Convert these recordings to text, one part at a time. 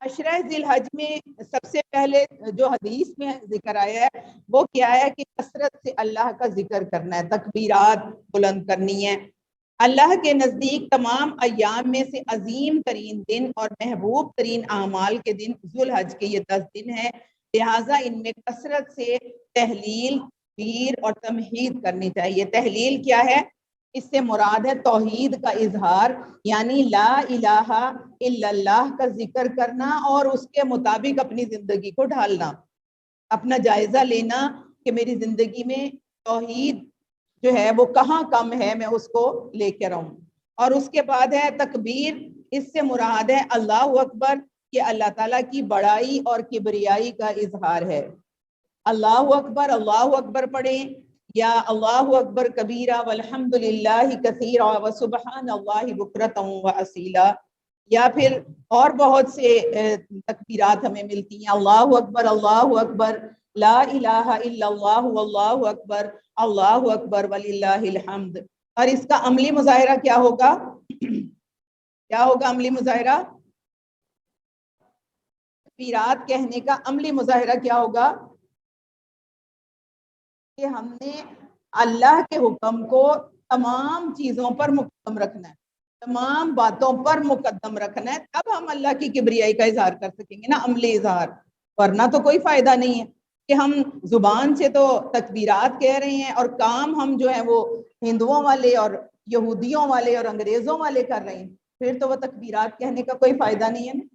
عشرہ ذی الحج میں سب سے پہلے جو حدیث میں ذکر آیا ہے وہ کیا ہے کہ کثرت سے اللہ کا ذکر کرنا ہے، تکبیرات بلند کرنی ہے۔ اللہ کے نزدیک تمام ایام میں سے عظیم ترین دن اور محبوب ترین اعمال کے دن ذو الحج کے یہ 10 دن ہیں، لہٰذا ان میں کثرت سے تحلیل، تکبیر اور تمہید کرنی چاہیے۔ تحلیل کیا ہے؟ اس سے مراد ہے توحید کا اظہار، یعنی لا الہ الا اللہ کا ذکر کرنا اور اس کے مطابق اپنی زندگی کو ڈھالنا، اپنا جائزہ لینا کہ میری زندگی میں توحید جو ہے وہ کہاں کم ہے، میں اس کو لے کے رہوں۔ اور اس کے بعد ہے تکبیر، اس سے مراد ہے اللہ اکبر، کہ اللہ تعالیٰ کی بڑائی اور کبریائی کا اظہار ہے۔ اللہ اکبر پڑھیں، یا اللہ اکبر کبیرہ والحمد للہ کثیرہ وسبحان اللہ بکرۃ واصیلا، یا پھر اور بہت سے تکبیرات ہمیں ملتی ہیں، اللہ اکبر لا الہ الا اللہ واللہ اکبر وللہ الحمد۔ اور اس کا عملی مظاہرہ کیا ہوگا؟ کیا ہوگا عملی مظاہرہ؟ تکبیرات کہنے کا عملی مظاہرہ کیا ہوگا؟ کہ ہم نے اللہ کے حکم کو تمام چیزوں پر مقدم رکھنا ہے، تمام باتوں پر مقدم رکھنا ہے، تب ہم اللہ کی کبریائی کا اظہار کر سکیں گے نا، عملی اظہار۔ ورنہ تو کوئی فائدہ نہیں ہے کہ ہم زبان سے تو تکبیرات کہہ رہے ہیں اور کام ہم جو ہیں وہ ہندوؤں والے اور یہودیوں والے اور انگریزوں والے کر رہے ہیں، پھر تو وہ تکبیرات کہنے کا کوئی فائدہ نہیں ہے نا۔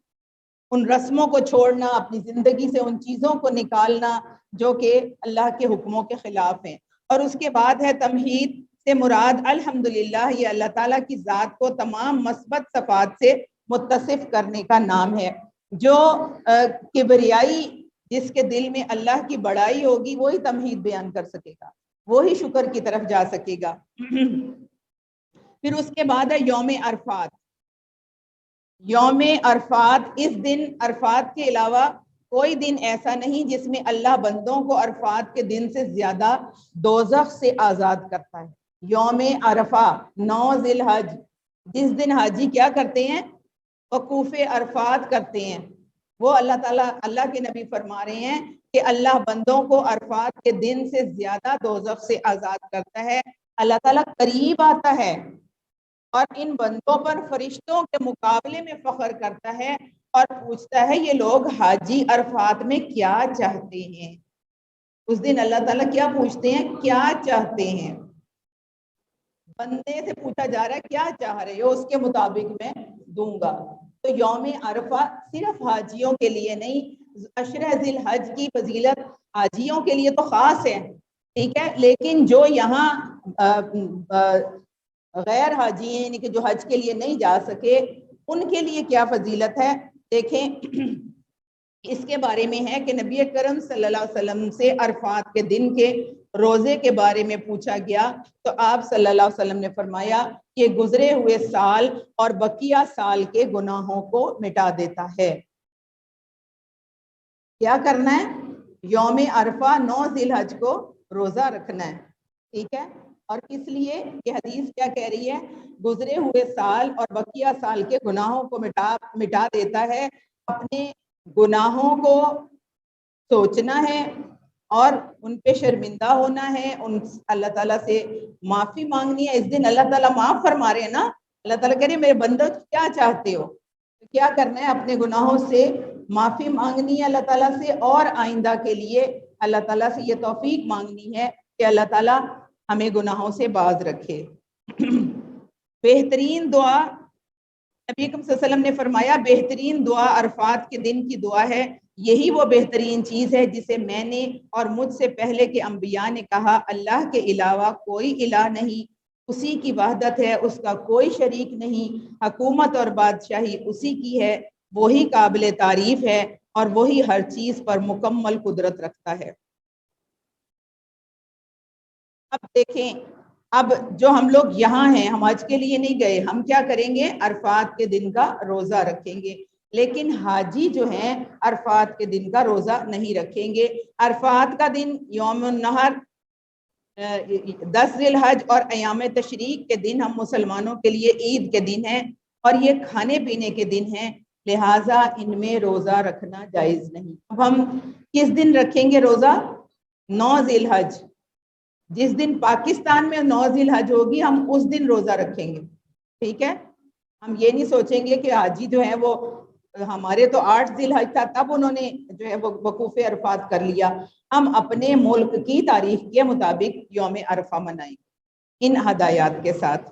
ان رسموں کو چھوڑنا، اپنی زندگی سے ان چیزوں کو نکالنا جو کہ اللہ کے حکموں کے خلاف ہیں۔ اور اس کے بعد ہے تمہید، سے مراد الحمدللہ، یہ اللہ تعالیٰ کی ذات کو تمام مثبت صفات سے متصف کرنے کا نام ہے۔ جو کبریائی، جس کے دل میں اللہ کی بڑائی ہوگی، وہی تمہید بیان کر سکے گا، وہی شکر کی طرف جا سکے گا۔ پھر اس کے بعد ہے یوم عرفات۔ یوم عرفات، اس دن عرفات کے علاوہ کوئی دن ایسا نہیں جس میں اللہ بندوں کو عرفات کے دن سے زیادہ دوزخ سے آزاد کرتا ہے۔ یوم عرفہ 9 ذی الحج، جس دن حاجی کیا کرتے ہیں؟ وقوف عرفات کرتے ہیں۔ وہ اللہ تعالیٰ، اللہ کے نبی فرما رہے ہیں کہ اللہ بندوں کو عرفات کے دن سے زیادہ دوزخ سے آزاد کرتا ہے، اللہ تعالیٰ قریب آتا ہے اور ان بندوں پر فرشتوں کے مقابلے میں فخر کرتا ہے اور پوچھتا ہے یہ لوگ حاجی عرفات میں کیا چاہتے ہیں۔ اس دن اللہ تعالیٰ کیا پوچھتے ہیں؟ کیا چاہتے ہیں۔ بندے سے پوچھا جا رہا ہے کیا چاہ رہے ہو، اس کے مطابق میں دوں گا۔ تو یوم عرفہ صرف حاجیوں کے لیے نہیں، عشرہ ذی الحج کی فضیلت حاجیوں کے لیے تو خاص ہے، ٹھیک ہے، لیکن جو یہاں غیر حاجی ہیں، یعنی کہ جو حج کے لیے نہیں جا سکے، ان کے لیے کیا فضیلت ہے دیکھیں۔ اس کے بارے میں ہے کہ نبی کرم صلی اللہ علیہ وسلم سے عرفات کے دن کے روزے کے بارے میں پوچھا گیا تو آپ صلی اللہ علیہ وسلم نے فرمایا کہ گزرے ہوئے سال اور بقیہ سال کے گناہوں کو مٹا دیتا ہے۔ کیا کرنا ہے؟ یوم عرفہ 9 ذی الحج کو روزہ رکھنا ہے، ٹھیک ہے۔ اور کس لیے؟ یہ حدیث کیا کہہ رہی ہے؟ گزرے ہوئے سال اور بقیہ سال کے گناہوں کو مٹا دیتا ہے۔ اپنے گناہوں کو سوچنا ہے اور ان پہ شرمندہ ہونا ہے، ان اللہ تعالیٰ سے معافی مانگنی ہے۔ اس دن اللہ تعالیٰ معاف فرما رہے ہیں نا، اللہ تعالیٰ کہہ رہے ہیں میرے بندو کیا چاہتے ہو، کیا کرنا ہے؟ اپنے گناہوں سے معافی مانگنی ہے اللہ تعالیٰ سے، اور آئندہ کے لیے اللہ تعالیٰ سے یہ توفیق مانگنی ہے کہ اللہ تعالیٰ ہمیں گناہوں سے باز رکھے۔ بہترین دعا، نبی صلی اللہ علیہ وسلم نے فرمایا بہترین دعا عرفات کے دن کی دعا ہے، یہی وہ بہترین چیز ہے جسے میں نے اور مجھ سے پہلے کے انبیاء نے کہا، اللہ کے علاوہ کوئی الہ نہیں، اسی کی وحدت ہے، اس کا کوئی شریک نہیں، حکومت اور بادشاہی اسی کی ہے، وہی قابل تعریف ہے اور وہی ہر چیز پر مکمل قدرت رکھتا ہے۔ اب دیکھیں، اب جو ہم لوگ یہاں ہیں، ہم حج کے لیے نہیں گئے، ہم کیا کریں گے؟ عرفات کے دن کا روزہ رکھیں گے، لیکن حاجی جو ہیں عرفات کے دن کا روزہ نہیں رکھیں گے۔ عرفات کا دن یوم النحر، 10 ذی الحج اور ایام تشریق کے دن ہم مسلمانوں کے لیے عید کے دن ہیں اور یہ کھانے پینے کے دن ہیں۔ لہٰذا ان میں روزہ رکھنا جائز نہیں۔ اب ہم کس دن رکھیں گے روزہ؟ 9 ذی الحج، جس دن پاکستان میں 9 ذی الحج ہوگی ہم اس دن روزہ رکھیں گے، ٹھیک ہے؟ ہم یہ نہیں سوچیں گے کہ حاجی جو ہے وہ ہمارے تو 8 ذی الحج تھا تب انہوں نے جو ہے وہ وقوف عرفات کر لیا، ہم اپنے ملک کی تاریخ کے مطابق یوم عرفہ منائیں ان ہدایات کے ساتھ۔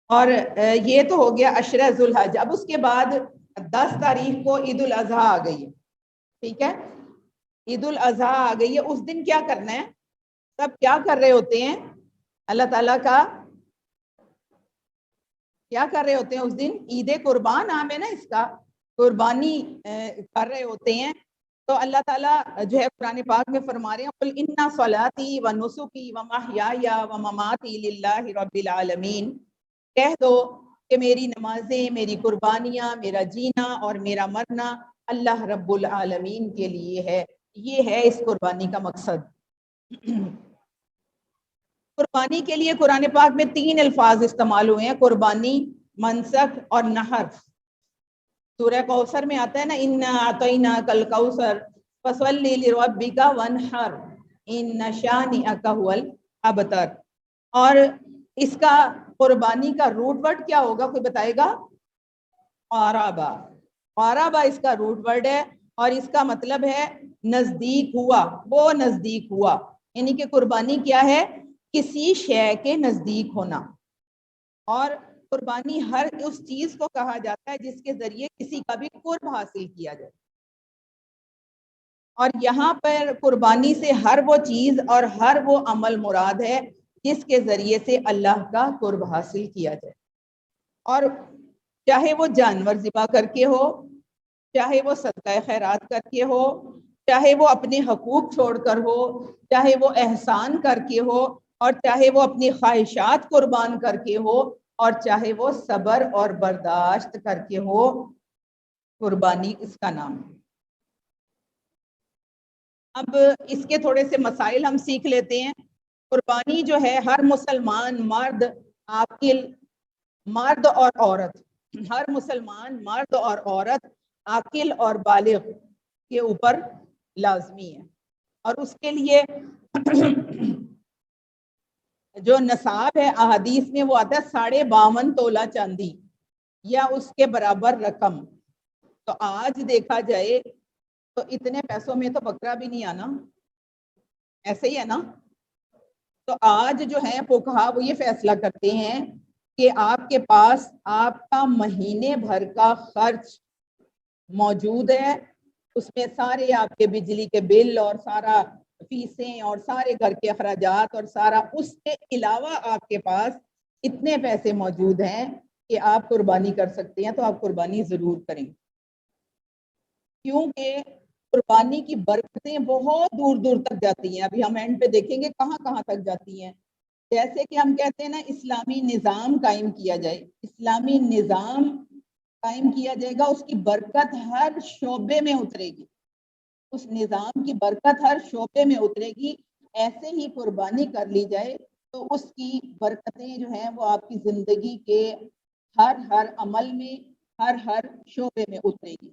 اور یہ تو ہو گیا عشرہ ذی الحج۔ اب اس کے بعد 10 تاریخ کو عید الاضحیٰ آ گئی ہے، ٹھیک ہے؟ عید الاضحیٰ آ گئی ہے، اس دن کیا کرنا ہے؟ سب کیا کر رہے ہوتے ہیں؟ اللہ تعالیٰ کا کیا کر رہے ہوتے ہیں اس دن؟ عید قربان نام ہے نا اس کا، قربانی کر رہے ہوتے ہیں۔ تو اللہ تعالیٰ جو ہے قرآن پاک میں فرما رہے ہیں قُلْ إِنَّ صَلَاتِي وَنُسُكِي وَمَحْيَايَ وَمَمَاتِي لِلَّهِ رَبِّ الْعَالَمِينَ، کہہ دو کہ میری نمازیں، میری قربانیاں، میرا جینا اور میرا مرنا اللہ رب العالمین کے لیے ہے۔ یہ ہے اس قربانی کا مقصد۔ قربانی کے لیے قرآن پاک میں 3 الفاظ استعمال ہوئے ہیں، قربانی، منسک اور نحر۔ سورہ کوثر میں آتا ہے نا اِنَّا أَعْطَيْنَاكَ الْكَوْثَرَ فَصَلِّ لِرَبِّكَ وَانْحَرْ إِنَّ شَانِئَكَ هُوَ الْأَبْتَرُ۔ اور اس کا قربانی کا روٹ ورڈ کیا ہوگا؟ کوئی بتائے گا؟ قاربہ۔ قاربہ اس کا روٹ ورڈ ہے اور اس کا مطلب ہے نزدیک ہوا، وہ نزدیک ہوا، یعنی کہ قربانی کیا ہے؟ کسی شے کے نزدیک ہونا۔ اور قربانی ہر اس چیز کو کہا جاتا ہے جس کے ذریعے کسی کا بھی قرب حاصل کیا جائے، اور یہاں پر قربانی سے ہر وہ چیز اور ہر وہ عمل مراد ہے جس کے ذریعے سے اللہ کا قرب حاصل کیا جائے، اور چاہے وہ جانور ذبح کر کے ہو، چاہے وہ صدقہ خیرات کر کے ہو، چاہے وہ اپنے حقوق چھوڑ کر ہو، چاہے وہ احسان کر کے ہو، اور چاہے وہ اپنی خواہشات قربان کر کے ہو، اور چاہے وہ صبر اور برداشت کر کے ہو، قربانی اس کا نام ہے۔ اب اس کے تھوڑے سے مسائل ہم سیکھ لیتے ہیں۔ قربانی جو ہے ہر مسلمان مرد، عاقل مرد اور عورت، ہر مسلمان مرد اور عورت عاقل اور بالغ کے اوپر لازمی ہے، اور اس کے لیے جو نصاب ہے احادیث میں وہ آتا ہے 52.5 تولہ چاندی یا اس کے برابر رقم۔ تو آج دیکھا جائے تو اتنے پیسوں میں تو بکرا بھی نہیں آنا، ایسے ہی ہے نا؟ تو آج جو ہے فقہا وہ یہ فیصلہ کرتے ہیں کہ آپ کے پاس آپ کا مہینے بھر کا خرچ موجود ہے، اس میں سارے آپ کے بجلی کے بل اور سارا فیسیں اور سارے گھر کے اخراجات اور سارا، اس کے علاوہ آپ کے پاس اتنے پیسے موجود ہیں کہ آپ قربانی کر سکتے ہیں، تو آپ قربانی ضرور کریں، کیونکہ قربانی کی برکتیں بہت دور دور تک جاتی ہیں۔ ابھی ہم اینڈ پہ دیکھیں گے کہاں کہاں تک جاتی ہیں۔ جیسے کہ ہم کہتے ہیں نا اسلامی نظام قائم کیا جائے، اسلامی نظام قائم کیا جائے گا، اس کی برکت ہر شعبے میں اترے گی، اس نظام کی برکت ہر شعبے میں اترے گی۔ ایسے ہی قربانی کر لی جائے تو اس کی برکتیں جو ہیں وہ آپ کی زندگی کے ہر عمل میں، ہر شعبے میں اترے گی۔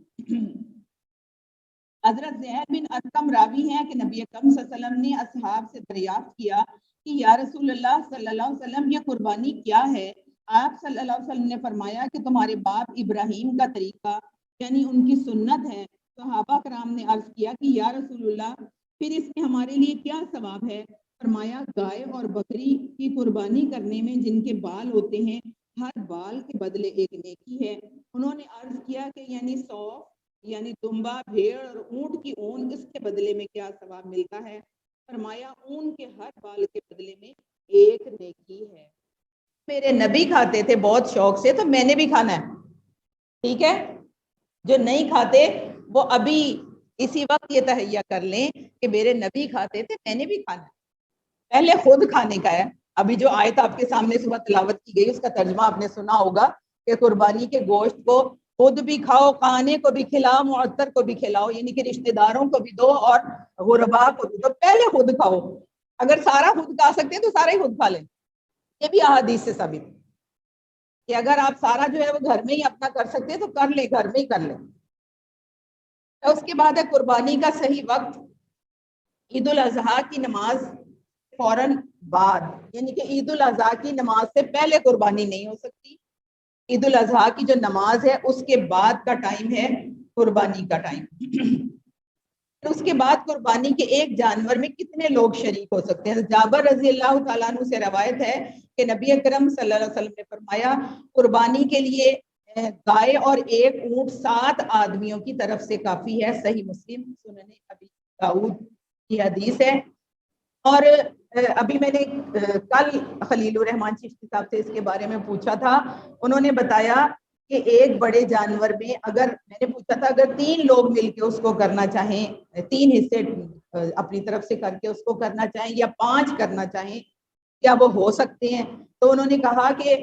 حضرت زید بن ارقم راوی ہیں کہ نبی اکرم صلی اللہ علیہ وسلم نے اصحاب سے دریافت کیا کہ یا رسول اللہ صلی اللہ علیہ وسلم یہ قربانی کیا ہے؟ آپ صلی اللہ علیہ وسلم نے فرمایا کہ تمہارے باپ ابراہیم کا طریقہ، یعنی ان کی سنت ہے۔ صحابہ کرام نے عرض کیا کہ یا رسول اللہ پھر اس میں ہمارے لیے کیا ثواب ہے؟ فرمایا گائے اور بکری کی قربانی کرنے میں جن کے بال ہوتے ہیں ہر بال کے بدلے ایک نیکی ہے۔ انہوں نے عرض کیا کہ یعنی 100 یعنی دمبا، بھیڑ اور اونٹ کی اون، اس کے بدلے میں کیا ثواب ملتا ہے؟ فرمایا اون کے ہر بال کے بدلے میں ایک نیکی ہے۔ میرے نبی کھاتے تھے بہت شوق سے، تو میں نے بھی کھانا ہے، ٹھیک ہے؟ جو نہیں کھاتے وہ ابھی اسی وقت یہ تہیہ کر لیں کہ میرے نبی کھاتے تھے، میں نے بھی کھانا ہے۔ پہلے خود کھانے کا ہے۔ ابھی جو آیت آپ کے سامنے صبح تلاوت کی گئی اس کا ترجمہ آپ نے سنا ہوگا کہ قربانی کے گوشت کو خود بھی کھاؤ، کھانے کو بھی کھلاؤ، معطر کو بھی کھلاؤ، یعنی کہ رشتہ داروں کو بھی دو اور غربا کو بھی دو، پہلے خود کھاؤ، اگر سارا خود کھا سکتے ہیں تو سارا ہی خود کھا لیں. یہ بھی احادیث سے ثابت ہے کہ اگر آپ سارا جو ہے وہ گھر میں ہی اپنا کر سکتے ہیں تو کر لیں, گھر میں ہی کر لیں. اس کے بعد ہے قربانی کا صحیح وقت. عید الاضحیٰ کی نماز فوراً بعد, یعنی کہ عید الاضحیٰ کی نماز سے پہلے قربانی نہیں ہو سکتی. عید الاضحیٰ کی جو نماز ہے اس کے بعد کا ٹائم ہے قربانی کا ٹائم. اس کے بعد قربانی کے ایک جانور میں کتنے لوگ شریک ہو سکتے ہیں؟ جابر رضی اللہ تعالیٰ عنہ سے روایت ہے کہ نبی اکرم صلی اللہ علیہ وسلم نے فرمایا قربانی کے لیے گائے اور ایک اونٹ 7 آدمیوں کی طرف سے کافی ہے. صحیح مسلم سنن ابی داؤد کی حدیث ہے. اور ابھی میں نے کل خلیل الرحمان چشتی صاحب سے اس کے بارے میں پوچھا تھا, انہوں نے بتایا کہ ایک بڑے جانور میں اگر میں نے پوچھا تھا اگر 3 لوگ مل کے اس کو کرنا چاہیں, 3 حصے اپنی طرف سے کر کے اس کو کرنا چاہیں یا 5 کرنا چاہیں, کیا وہ ہو سکتے ہیں؟ تو انہوں نے کہا کہ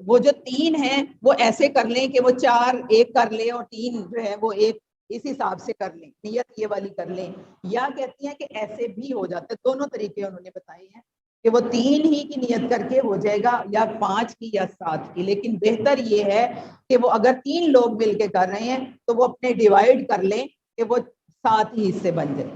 وہ جو 3 ہیں وہ ایسے کر لیں کہ وہ 4 ایک کر لیں اور 3 جو ہے وہ ایک اس حساب سے کر لیں, نیت یہ والی کر لیں. یا کہتی ہیں کہ ایسے بھی ہو جاتا ہے. دونوں طریقے انہوں نے بتائے ہیں کہ وہ 3 ہی کی نیت کر کے ہو جائے گا یا 5 کی یا 7 کی. لیکن بہتر یہ ہے کہ وہ اگر 3 لوگ مل کے کر رہے ہیں تو وہ اپنے ڈیوائیڈ کر لیں کہ وہ 7 ہی حصے بن جائیں.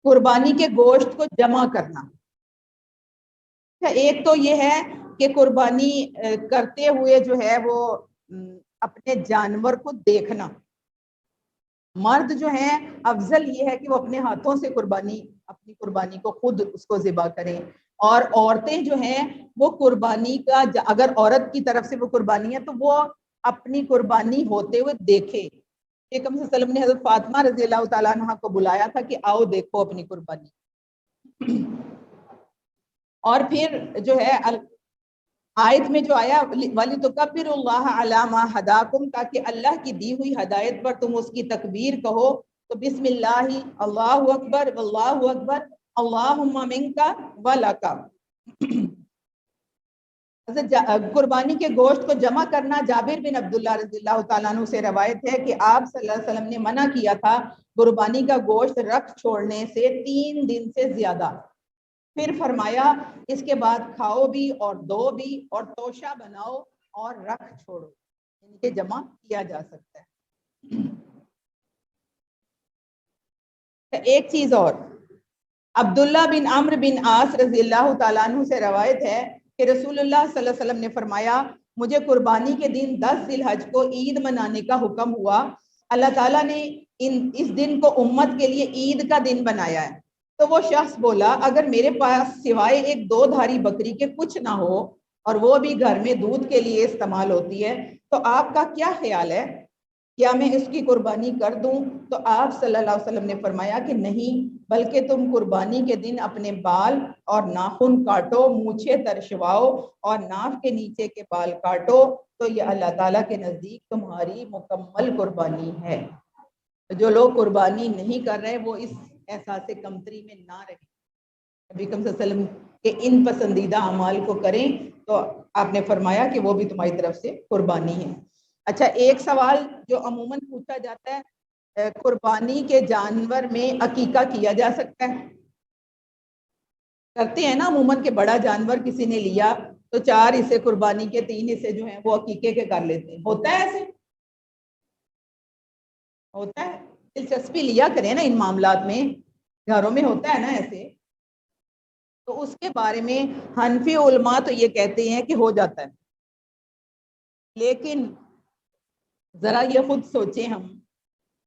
قربانی کے گوشت کو جمع کرنا. ایک تو یہ ہے کہ قربانی کرتے ہوئے جو ہے وہ اپنے جانور کو دیکھنا. مرد جو ہیں افضل یہ ہے کہ وہ اپنے ہاتھوں سے اپنی قربانی کو خود اس کو ذبح کریں. اور عورتیں جو ہیں وہ قربانی کا, اگر عورت کی طرف سے وہ قربانی ہے تو وہ اپنی قربانی ہوتے ہوئے دیکھے. پیغمبر صلی اللہ علیہ وسلم نے حضرت فاطمہ رضی اللہ تعالیٰ عنہ کو بلایا تھا کہ آؤ دیکھو اپنی قربانی. اور پھر جو ہے آیت میں جو آیا وَلِتُكَبِّرُوا اللَّهَ عَلَى مَا هَدَاكُمْ, تاکہ اللہ کی دی ہوئی ہدایت پر تم اس کی تکبیر کہو. تو بسم اللہ, اللہ اکبر, واللہ اکبر, اللہم منکا ولکا. قربانی کے گوشت کو جمع کرنا. جابر بن عبداللہ رضی اللہ تعالیٰ عنہ سے روایت ہے کہ آپ صلی اللہ علیہ وسلم نے منع کیا تھا قربانی کا گوشت رکھ چھوڑنے سے 3 دن سے زیادہ. پھر فرمایا اس کے بعد کھاؤ بھی اور دو بھی اور توشہ بناؤ اور رکھ چھوڑو, یعنی کہ جمع کیا جا سکتا ہے. ایک چیز اور, عبداللہ بن عمرو بن عاص رضی اللہ تعالیٰ عنہ سے روایت ہے کہ رسول اللہ صلی اللہ علیہ وسلم نے فرمایا مجھے قربانی کے دن 10 ذی الحج کو عید منانے کا حکم ہوا. اللہ تعالیٰ نے اس دن کو امت کے لیے عید کا دن بنایا ہے. تو وہ شخص بولا اگر میرے پاس سوائے ایک 2 دھاری بکری کے کچھ نہ ہو اور وہ بھی گھر میں دودھ کے لیے استعمال ہوتی ہے تو آپ کا کیا خیال ہے, کیا میں اس کی قربانی کر دوں؟ تو آپ صلی اللہ علیہ وسلم نے فرمایا کہ نہیں, بلکہ تم قربانی کے دن اپنے بال اور ناخن کاٹو, مونچھیں ترشواؤ اور ناف کے نیچے کے بال کاٹو, تو یہ اللہ تعالیٰ کے نزدیک تمہاری مکمل قربانی ہے. جو لوگ قربانی نہیں کر رہے وہ اس احساس کمتری میں نہ رہیں. نبی صلی اللہ علیہ وسلم کے ان پسندیدہ اعمال کو کریں تو آپ نے فرمایا کہ وہ بھی تمہاری طرف سے قربانی ہے. اچھا, ایک سوال جو عموماً پوچھا جاتا ہے, قربانی کے جانور میں عقیقہ کیا جا سکتا ہے؟ کرتے ہیں نا عموماً کہ بڑا جانور کسی نے لیا تو 4 حصے قربانی کے, 3 حصے جو ہیں وہ عقیقے کے کر لیتے ہیں. ہوتا ہے ایسے؟ ہوتا ہے. دلچسپی لیا کریں نا ان معاملات میں, گھروں میں ہوتا ہے نا ایسے. تو اس کے بارے میں حنفی علماء تو یہ کہتے ہیں کہ ہو جاتا ہے, لیکن ذرا یہ خود سوچیں ہم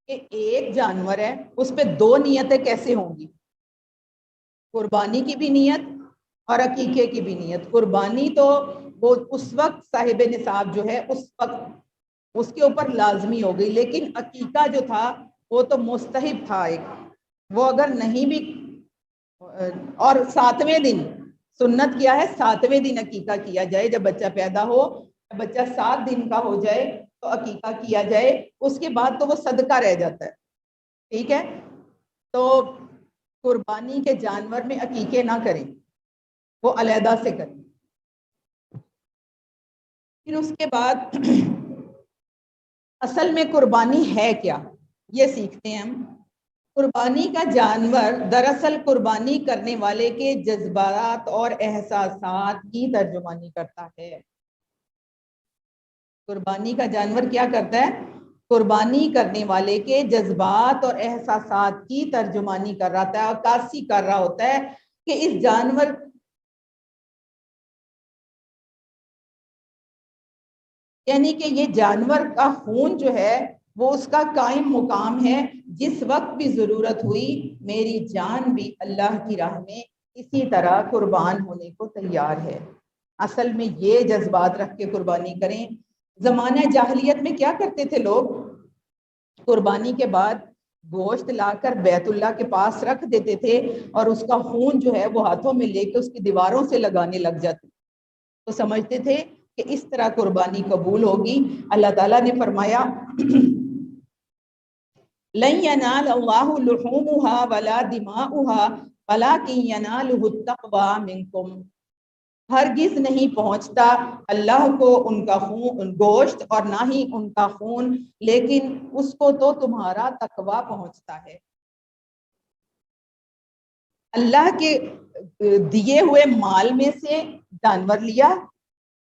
کہ ایک جانور ہے اس پہ 2 نیتیں کیسے ہوں گی؟ قربانی کی بھی نیت اور عقیقے کی بھی نیت. قربانی تو وہ اس وقت صاحب نصاب جو ہے اس وقت اس کے اوپر لازمی ہو گئی, لیکن عقیقہ جو تھا وہ تو مستحب تھا ایک, وہ اگر نہیں بھی. اور 7ویں دن سنت کیا ہے, 7ویں دن عقیقہ کیا جائے. جب بچہ پیدا ہو, بچہ 7 دن کا ہو جائے تو عقیقہ کیا جائے, اس کے بعد تو وہ صدقہ رہ جاتا ہے. ٹھیک ہے, تو قربانی کے جانور میں عقیقے نہ کریں, وہ علیحدہ سے کریں. پھر اس کے بعد اصل میں قربانی ہے کیا، یہ سیکھتے ہیں ہم۔ قربانی کا جانور دراصل قربانی کرنے والے کے جذبات اور احساسات کی ترجمانی کرتا ہے۔ قربانی کا جانور کیا کرتا ہے؟ قربانی کرنے والے کے جذبات اور احساسات کی ترجمانی کر رہا ہے، عکاسی کر رہا ہوتا ہے کہ اس جانور یعنی کہ یہ جانور کا خون جو ہے وہ اس کا قائم مقام ہے، جس وقت بھی ضرورت ہوئی میری جان بھی اللہ کی راہ میں اسی طرح قربان ہونے کو تیار ہے۔ اصل میں یہ جذبات رکھ کے قربانی کریں۔ زمانہ جاہلیت میں کیا کرتے تھے لوگ؟ قربانی کے بعد گوشت لا کر بیت اللہ کے پاس رکھ دیتے تھے اور اس کا خون جو ہے وہ ہاتھوں میں لے کے اس کی دیواروں سے لگانے لگ جاتے، تو سمجھتے تھے کہ اس طرح قربانی قبول ہوگی۔ اللہ تعالیٰ نے فرمایا لَن يَنَالَ اللَّهُ لُحُومُهَا وَلَا دِمَاؤُهَا وَلَكِن يَنَالُهُ التَّقْوَىٰ مِنكُمْ، ہرگز نہیں پہنچتا اللہ کو ان کا خون گوشت اور نہ ہی ان کا خون، لیکن اس کو تو تمہارا تقویٰ پہنچتا ہے۔ اللہ کے دیے ہوئے مال میں سے جانور لیا،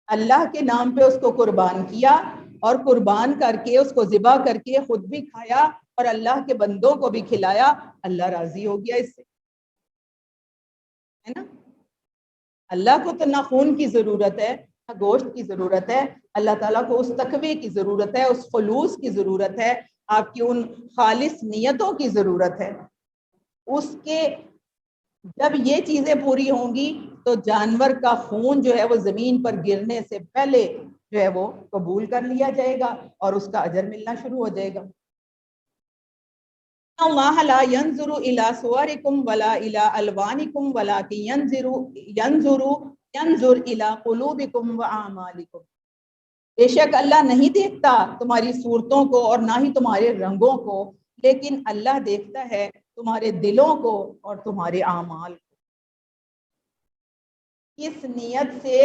اللہ کے نام پہ اس کو قربان کیا اور قربان کر کے اس کو ذبح کر کے خود بھی کھایا اور اللہ کے بندوں کو بھی کھلایا، اللہ راضی ہو گیا اس سے، ہے نا؟ اللہ کو تو نہ خون کی ضرورت ہے نہ گوشت کی ضرورت ہے، اللہ تعالیٰ کو اس تقوی کی ضرورت ہے، اس خلوص کی ضرورت ہے، آپ کی ان خالص نیتوں کی ضرورت ہے۔ اس کے جب یہ چیزیں پوری ہوں گی تو جانور کا خون جو ہے وہ زمین پر گرنے سے پہلے جو ہے وہ قبول کر لیا جائے گا اور اس کا اجر ملنا شروع ہو جائے گا۔ اللہ لا ينظر الى صورکم ولا الى الوانکم ولکن ينظر الى قلوبکم واعمالکم، بے شک اللہ نہیں دیکھتا تمہاری صورتوں کو اور نہ ہی تمہارے رنگوں کو، لیکن اللہ دیکھتا ہے تمہارے دلوں کو اور تمہارے اعمال کو۔ اس نیت سے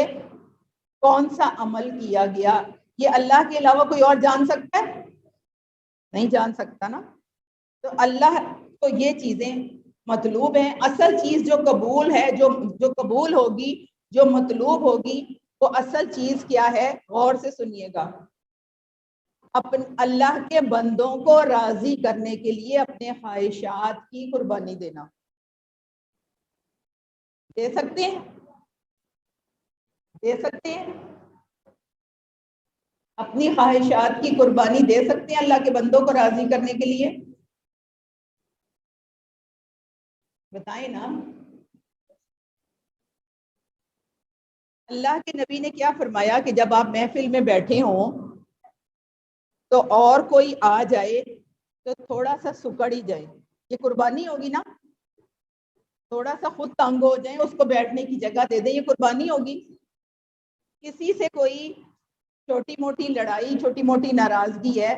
کون سا عمل کیا گیا یہ اللہ کے علاوہ کوئی اور جان سکتا ہے؟ نہیں جان سکتا نا۔ تو اللہ کو یہ چیزیں مطلوب ہیں۔ اصل چیز جو قبول ہے، جو قبول ہوگی، جو مطلوب ہوگی، وہ اصل چیز کیا ہے؟ غور سے سنیے گا۔ اللہ کے بندوں کو راضی کرنے کے لیے اپنے خواہشات کی قربانی دینا۔ دے سکتے ہیں؟ دے سکتے ہیں؟ اپنی خواہشات کی قربانی دے سکتے ہیں اللہ کے بندوں کو راضی کرنے کے لیے؟ بتائیں نا۔ اللہ کے نبی نے کیا فرمایا کہ جب آپ محفل میں بیٹھے ہوں تو اور کوئی آ جائے تو تھوڑا سا سکڑ ہی جائے، یہ قربانی ہوگی نا؟ تھوڑا سا خود تنگ ہو جائیں، اس کو بیٹھنے کی جگہ دے دیں، یہ قربانی ہوگی۔ کسی سے کوئی چھوٹی موٹی لڑائی، چھوٹی موٹی ناراضگی ہے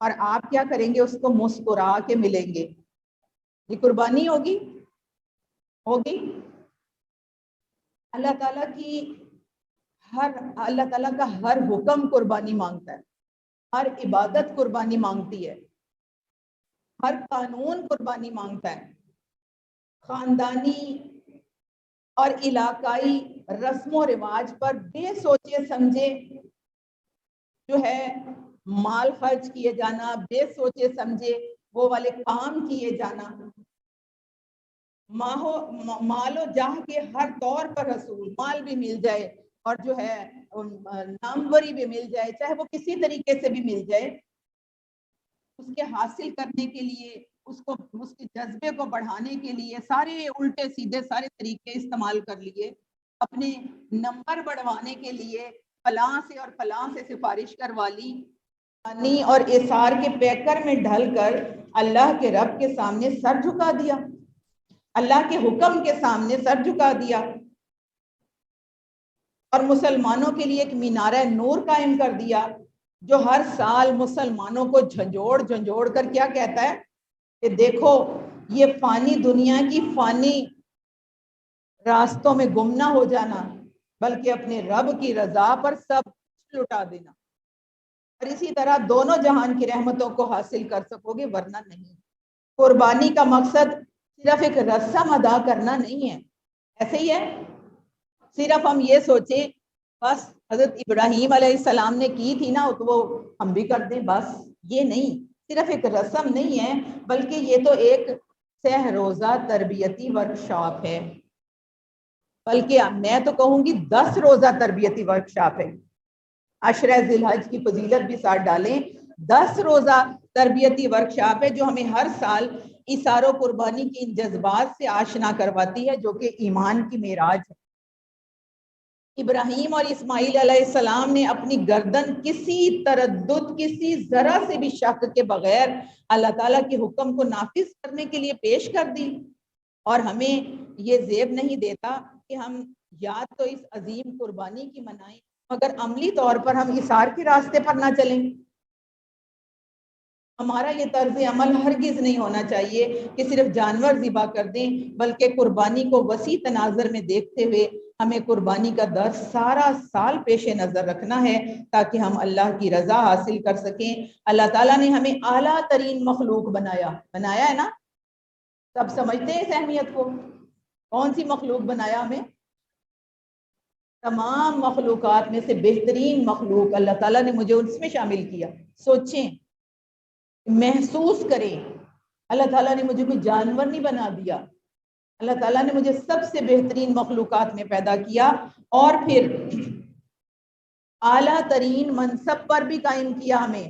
اور آپ کیا کریں گے؟ اس کو مسکرا کے ملیں گے، یہ قربانی ہوگی؟ ہوگی؟ اللہ تعالیٰ کا ہر حکم قربانی مانگتا ہے، ہر عبادت قربانی مانگتی ہے، ہر قانون قربانی مانگتا ہے۔ خاندانی اور علاقائی رسم و رواج پر بے سوچے سمجھے جو ہے مال خرچ کیے جانا، بے سوچے سمجھے وہ والے کام کیے جانا، مال و جاہ کے ہر طور پر رسول، مال بھی مل جائے اور جو ہے ناموری بھی مل جائے، چاہے وہ کسی طریقے سے بھی مل جائے، اس کے حاصل کرنے کے لیے، اس کے جذبے کو بڑھانے کے لیے سارے الٹے سیدھے سارے طریقے استعمال کر لیے، اپنے نمبر بڑھوانے کے لیے فلاں سے اور فلاں سے سفارش کروا لی، اور اثار کے پیکر میں ڈھل کر اللہ کے رب کے سامنے سر جھکا دیا، اللہ کے حکم کے سامنے سر جھکا دیا، اور مسلمانوں کے لیے ایک مینارہ نور قائم کر دیا جو ہر سال مسلمانوں کو جھنجھوڑ کر کیا کہتا ہے کہ دیکھو یہ فانی دنیا کی فانی راستوں میں گم نہ ہو جانا، بلکہ اپنے رب کی رضا پر سب لٹا دینا۔ اور اسی طرح دونوں جہان کی رحمتوں کو حاصل کر سکو گے، ورنہ نہیں۔ قربانی کا مقصد صرف ایک رسم ادا کرنا نہیں ہے، ایسے ہی ہے صرف ہم یہ سوچیں بس حضرت ابراہیم علیہ السلام نے کی تھی نا تو وہ ہم بھی کر دیں، بس یہ نہیں، صرف ایک رسم نہیں ہے، بلکہ یہ تو ایک سہ روزہ تربیتی ورکشاپ ہے، بلکہ میں تو کہوں گی 10 روزہ تربیتی ورکشاپ ہے۔ عشرہ ذی الحج کی فضیلت بھی ساتھ ڈالیں، 10 روزہ تربیتی ورکشاپ ہے جو ہمیں ہر سال ایثار و قربانی کی ان جذبات سے آشنا کرواتی ہے جو کہ ایمان کی معراج ہے۔ ابراہیم اور اسماعیل علیہ السلام نے اپنی گردن کسی تردد، کسی ذرا سے بھی شک کے بغیر اللہ تعالیٰ کے حکم کو نافذ کرنے کے لیے پیش کر دی، اور ہمیں یہ زیب نہیں دیتا کہ ہم یاد تو اس عظیم قربانی کی منائیں مگر عملی طور پر ہم ایثار کے راستے پر نہ چلیں۔ ہمارا یہ طرز عمل ہرگز نہیں ہونا چاہیے کہ صرف جانور ذبح کر دیں، بلکہ قربانی کو وسیع تناظر میں دیکھتے ہوئے ہمیں قربانی کا درس سارا سال پیش نظر رکھنا ہے تاکہ ہم اللہ کی رضا حاصل کر سکیں۔ اللہ تعالیٰ نے ہمیں اعلیٰ ترین مخلوق بنایا ہے نا؟ سب سمجھتے ہیں اس اہمیت کو؟ کون سی مخلوق بنایا ہمیں؟ تمام مخلوقات میں سے بہترین مخلوق اللہ تعالیٰ نے مجھے اس میں شامل کیا۔ سوچیں، محسوس کریں، اللہ تعالیٰ نے مجھے کوئی جانور نہیں بنا دیا، اللہ تعالیٰ نے مجھے سب سے بہترین مخلوقات میں پیدا کیا، اور پھر اعلیٰ ترین منصب پر بھی قائم کیا ہمیں۔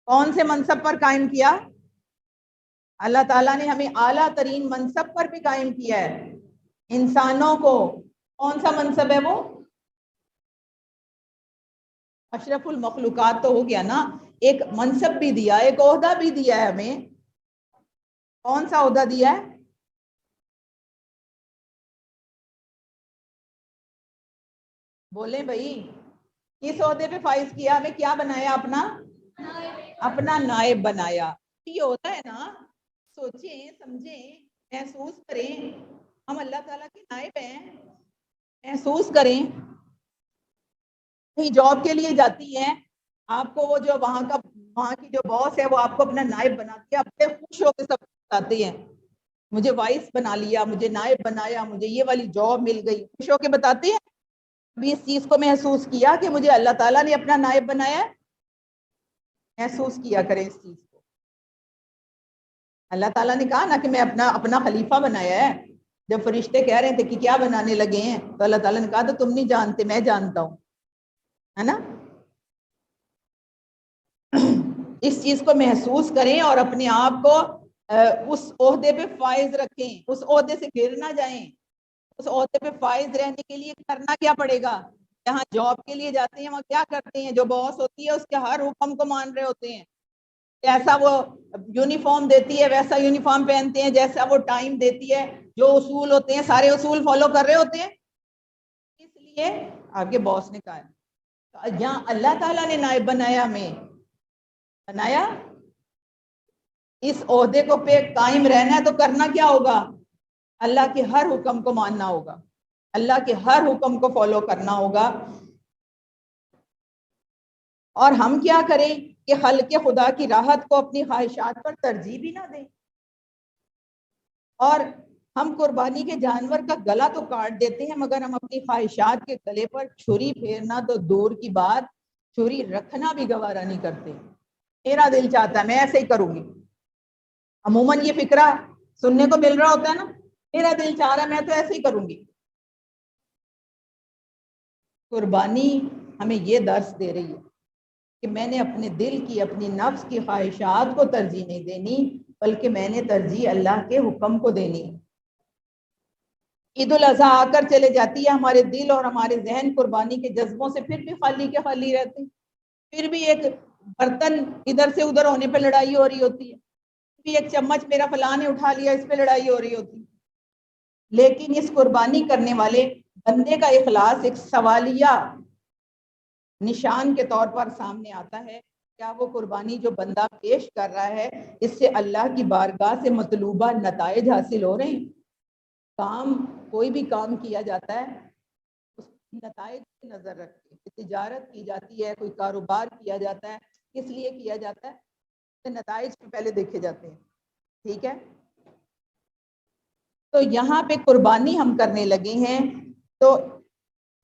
کون سے منصب پر قائم کیا؟ اللہ تعالیٰ نے ہمیں اعلیٰ ترین منصب پر بھی قائم کیا ہے۔ انسانوں کو کون سا منصب ہے وہ؟ اشرف المخلوقات تو ہو گیا نا، ایک منصب بھی دیا، ایک عہدہ بھی دیا ہے ہمیں۔ کون سا عہدہ دیا ہے؟ بولیں بھائی، کس عہدے پہ فائز کیا؟ ہمیں کیا بنایا؟ اپنا نائب بنایا۔ یہ ہوتا ہے نا، سوچیں سمجھیں محسوس کریں، ہم اللہ تعالیٰ کے نائب ہیں، محسوس کریں۔ کہیں جاب کے لیے جاتی ہیں، آپ کو وہ جو وہاں کی جو باس ہے وہ آپ کو اپنا نائب بناتی ہے، اپنے خوش ہو کے سب بتاتے ہیں مجھے وائس بنا لیا، مجھے نائب بنایا، مجھے یہ والی جاب مل گئی، خوش ہو کے بتاتے ہیں۔ ابھی اس چیز کو محسوس کیا کہ مجھے اللہ تعالیٰ نے اپنا نائب بنایا ہے؟ محسوس کیا کریں اس چیز کو۔ اللہ تعالیٰ نے کہا نا کہ میں اپنا خلیفہ بنایا ہے۔ جب فرشتے کہہ رہے تھے کہ کیا بنانے لگے ہیں تو اللہ تعالیٰ نے کہا تو تم نہیں جانتے، میں جانتا ہوں، ہے نا؟ اس چیز کو محسوس کریں اور اپنے آپ کو اس عہدے پہ فائز رکھیں، اس عہدے سے گر نہ جائیں۔ اس عہدے پہ فائز رہنے کے لیے کرنا کیا پڑے گا؟ جہاں جاب کے لیے جاتے ہیں وہاں کیا کرتے ہیں؟ جو باس ہوتی ہے اس کے ہر حکم کو مان رہے ہوتے ہیں، جیسا وہ یونیفارم دیتی ہے ویسا یونیفارم پہنتے ہیں، جیسا وہ ٹائم دیتی ہے، جو اصول ہوتے ہیں سارے اصول فالو کر رہے ہوتے ہیں۔ اس لیے آگے باس نے کہا یہاں اللہ تعالیٰ نے نائب بنایا، ہمیں بنایا، اس عہدے کو پہ قائم رہنا ہے تو کرنا کیا ہوگا؟ اللہ کے ہر حکم کو ماننا ہوگا، اللہ کے ہر حکم کو فالو کرنا ہوگا۔ اور ہم کیا کریں کہ خلق خدا کی راحت کو اپنی خواہشات پر ترجیح بھی نہ دیں، اور ہم قربانی کے جانور کا گلا تو کاٹ دیتے ہیں مگر ہم اپنی خواہشات کے گلے پر چھری پھیرنا تو دور کی بات، چھری رکھنا بھی گوارا نہیں کرتے۔ میرا دل چاہتا ہے میں ایسے ہی کروں گی، عموماً یہ فکرہ سننے کو مل رہا ہوتا ہے نا، میرا دل چاہ رہا ہے میں تو ایسے ہی کروں گی۔ قربانی ہمیں یہ درس دے رہی ہے کہ میں نے اپنے دل کی، اپنی نفس کی خواہشات کو ترجیح نہیں دینی، بلکہ میں نے ترجیح اللہ کے حکم کو دینی۔ عید الاضحیٰ آ کر چلے جاتی ہے، ہمارے دل اور ہمارے ذہن قربانی کے جذبوں سے پھر بھی خالی کے خالی رہتے ہیں، پھر بھی ایک برتن ادھر سے ادھر ہونے پہ لڑائی ہو رہی ہوتی ہے، پھر بھی ایک چمچ میرا فلاں نے اٹھا لیا اس پہ لڑائی ہو رہی ہوتی ہے۔ لیکن اس قربانی کرنے والے بندے کا اخلاص ایک سوالیہ نشان کے طور پر سامنے آتا ہے، کیا وہ قربانی جو بندہ پیش کر رہا ہے اس سے اللہ کی بارگاہ سے مطلوبہ نتائج حاصل ہو رہے ہیں؟ کوئی بھی کام کیا جاتا ہے اس نتائج نظر رکھ کے تجارت کی جاتی ہے، کوئی کاروبار کیا جاتا ہے، کس لیے کیا جاتا ہے؟ نتائج پہلے دیکھے جاتے ہیں، ٹھیک ہے؟ تو یہاں پہ قربانی ہم کرنے لگے ہیں، تو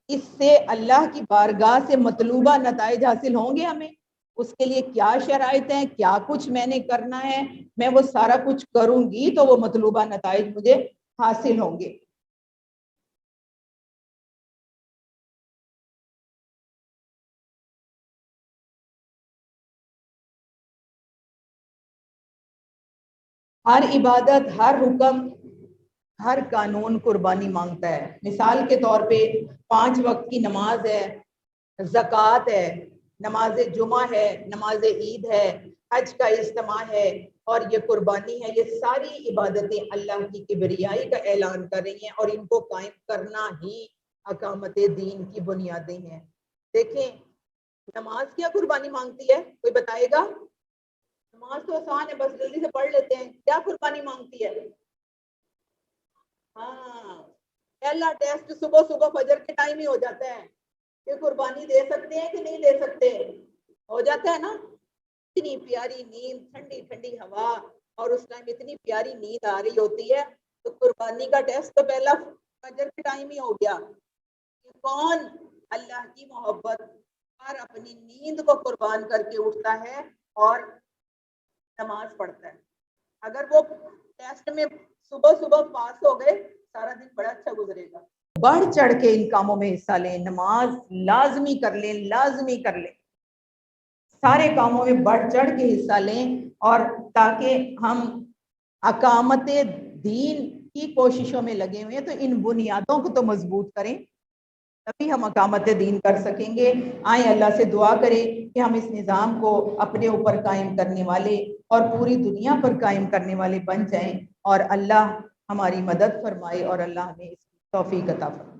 اس سے اللہ کی بارگاہ سے مطلوبہ نتائج حاصل ہوں گے ہمیں؟ اس کے لیے کیا شرائط ہیں، کیا کچھ میں نے کرنا ہے، میں وہ سارا کچھ کروں گی تو وہ مطلوبہ نتائج مجھے حاصل ہوں گے۔ ہر عبادت، ہر حکم، ہر قانون قربانی مانگتا ہے۔ مثال کے طور پہ 5 وقت کی نماز ہے، زکوٰۃ ہے، نماز جمعہ ہے، نماز عید ہے، حج کا اجتماع ہے، اور یہ قربانی ہے۔ یہ ساری عبادتیں اللہ کی کبریائی کا اعلان کر رہی ہیں، اور ان کو قائم کرنا ہی اقامت دین کی بنیادیں ہیں۔ دیکھیں نماز کیا قربانی مانگتی ہے، کوئی بتائے گا؟ نماز تو آسان ہے، بس جلدی سے پڑھ لیتے ہیں۔ کیا قربانی مانگتی ہے؟ ہاں، پہلا ٹیسٹ صبح صبح فجر کے ٹائم ہی ہو جاتا ہے کہ قربانی دے سکتے ہیں کہ نہیں دے سکتے، ہو جاتا ہے نا؟ اتنی پیاری نیند، ٹھنڈی ٹھنڈی ہوا، اور اس ٹائم اتنی پیاری نیند آ رہی ہوتی ہے، تو قربانی کا ٹیسٹ تو پہلا فجر کے ٹائم ہی ہو گیا۔ کون اللہ کی محبت پر اپنی نیند کو قربان کر کے اٹھتا ہے اور نماز پڑھتا ہے؟ اگر وہ ٹیسٹ میں صبح صبح پاس ہو گئے، سارا دن بڑا اچھا گزرے گا۔ بڑھ چڑھ کے ان کاموں میں حصہ لیں، نماز لازمی کر لیں، لازمی کر لیں، سارے کاموں میں بڑھ چڑھ کے حصہ لیں، اور تاکہ ہم اقامت دین کی کوششوں میں لگے ہوئے ہیں، تو ان بنیادوں کو تو مضبوط کریں، تبھی ہم اقامت دین کر سکیں گے۔ آئیں اللہ سے دعا کریں کہ ہم اس نظام کو اپنے اوپر قائم کرنے والے اور پوری دنیا پر قائم کرنے والے بن جائیں، اور اللہ ہماری مدد فرمائے، اور اللہ ہمیں اس کی توفیق عطا فرمائے۔